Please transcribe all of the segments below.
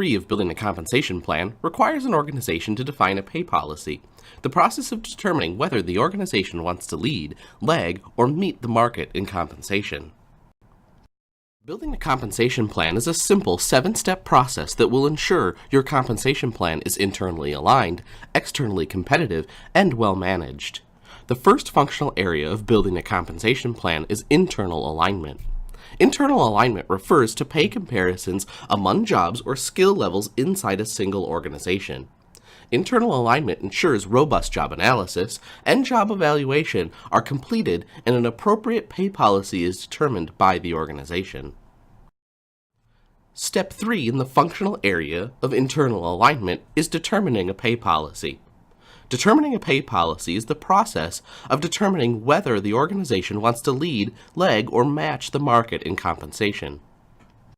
3 of building a compensation plan requires an organization to define a pay policy, the process of determining whether the organization wants to lead, lag, or meet the market in compensation. Building a compensation plan is a simple 7-step process that will ensure your compensation plan is internally aligned, externally competitive, and well managed. The first functional area of building a compensation plan is internal alignment. Internal alignment refers to pay comparisons among jobs or skill levels inside a single organization. Internal alignment ensures robust job analysis and job evaluation are completed and an appropriate pay policy is determined by the organization. Step 3 in the functional area of internal alignment is determining a pay policy. Determining a pay policy is the process of determining whether the organization wants to lead, lag, or match the market in compensation.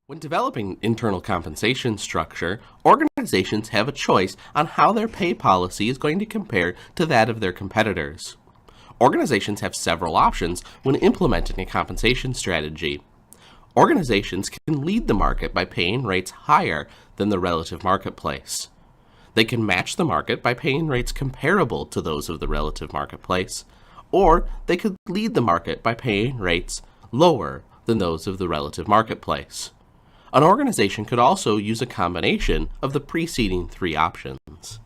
When developing internal compensation structure, organizations have a choice on how their pay policy is going to compare to that of their competitors. Organizations have several options when implementing a compensation strategy. Organizations can lead the market by paying rates higher than the relative marketplace. They can match the market by paying rates comparable to those of the relative marketplace, or they could lead the market by paying rates lower than those of the relative marketplace. An organization could also use a combination of the preceding 3 options.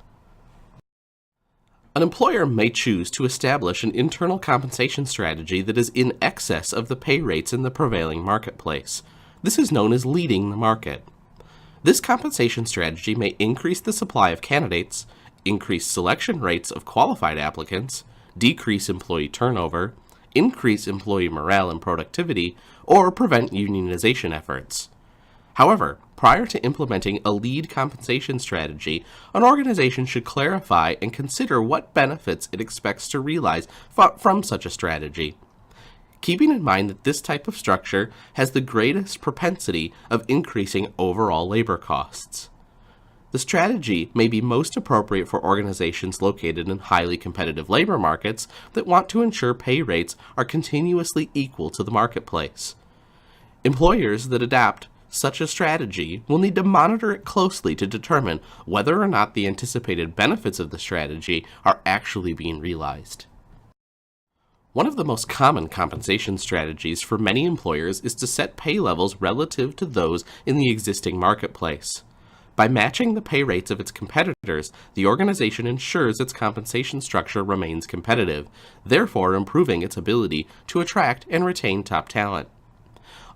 An employer may choose to establish an internal compensation strategy that is in excess of the pay rates in the prevailing marketplace. This is known as leading the market. This compensation strategy may increase the supply of candidates, increase selection rates of qualified applicants, decrease employee turnover, increase employee morale and productivity, or prevent unionization efforts. However, prior to implementing a lead compensation strategy, an organization should clarify and consider what benefits it expects to realize from such a strategy, keeping in mind that this type of structure has the greatest propensity of increasing overall labor costs. The strategy may be most appropriate for organizations located in highly competitive labor markets that want to ensure pay rates are continuously equal to the marketplace. Employers that adopt such a strategy will need to monitor it closely to determine whether or not the anticipated benefits of the strategy are actually being realized. One of the most common compensation strategies for many employers is to set pay levels relative to those in the existing marketplace. By matching the pay rates of its competitors, the organization ensures its compensation structure remains competitive, therefore improving its ability to attract and retain top talent.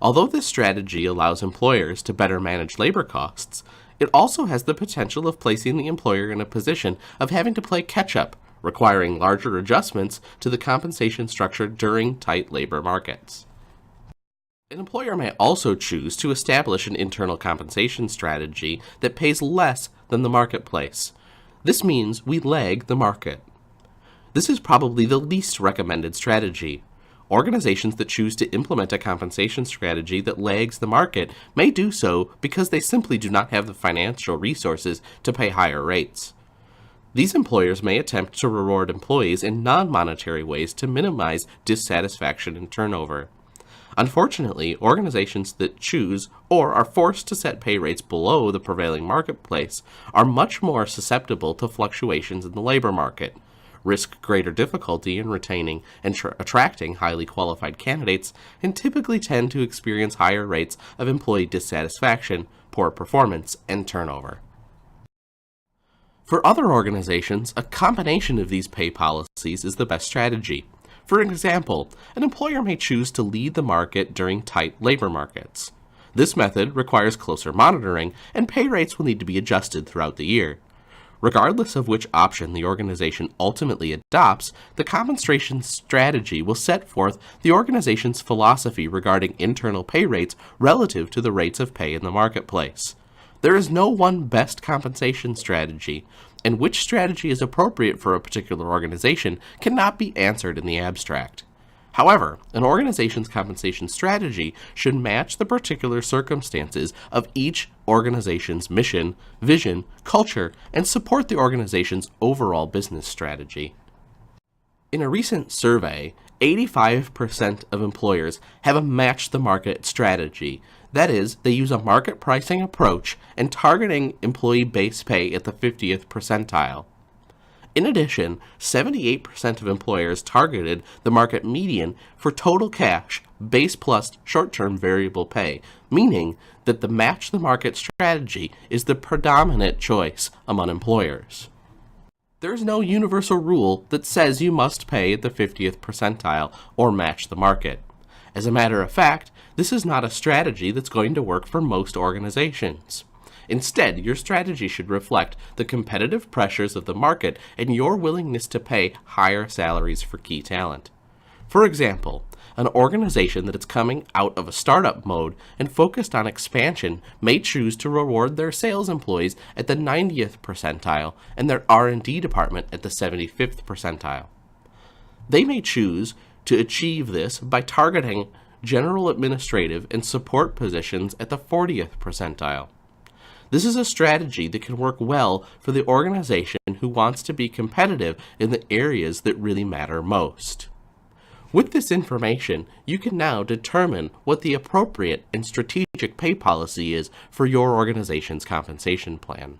Although this strategy allows employers to better manage labor costs, it also has the potential of placing the employer in a position of having to play catch-up, requiring larger adjustments to the compensation structure during tight labor markets. An employer may also choose to establish an internal compensation strategy that pays less than the marketplace. This means we lag the market. This is probably the least recommended strategy. Organizations that choose to implement a compensation strategy that lags the market may do so because they simply do not have the financial resources to pay higher rates. These employers may attempt to reward employees in non-monetary ways to minimize dissatisfaction and turnover. Unfortunately, organizations that choose or are forced to set pay rates below the prevailing marketplace are much more susceptible to fluctuations in the labor market, risk greater difficulty in retaining and attracting highly qualified candidates, and typically tend to experience higher rates of employee dissatisfaction, poor performance, and turnover. For other organizations, a combination of these pay policies is the best strategy. For example, an employer may choose to lead the market during tight labor markets. This method requires closer monitoring, and pay rates will need to be adjusted throughout the year. Regardless of which option the organization ultimately adopts, the compensation strategy will set forth the organization's philosophy regarding internal pay rates relative to the rates of pay in the marketplace. There is no one best compensation strategy, and which strategy is appropriate for a particular organization cannot be answered in the abstract. However, an organization's compensation strategy should match the particular circumstances of each organization's mission, vision, culture, and support the organization's overall business strategy. In a recent survey, 85% of employers have a match the market strategy. That is, they use a market pricing approach and targeting employee base pay at the 50th percentile. In addition, 78% of employers targeted the market median for total cash, base plus short-term variable pay, meaning that the match the market strategy is the predominant choice among employers. There is no universal rule that says you must pay at the 50th percentile or match the market. As a matter of fact, this is not a strategy that's going to work for most organizations. Instead, your strategy should reflect the competitive pressures of the market and your willingness to pay higher salaries for key talent. For example, an organization that is coming out of a startup mode and focused on expansion may choose to reward their sales employees at the 90th percentile and their R&D department at the 75th percentile. They may choose to achieve this by targeting general administrative and support positions at the 40th percentile. This is a strategy that can work well for the organization who wants to be competitive in the areas that really matter most. With this information, you can now determine what the appropriate and strategic pay policy is for your organization's compensation plan.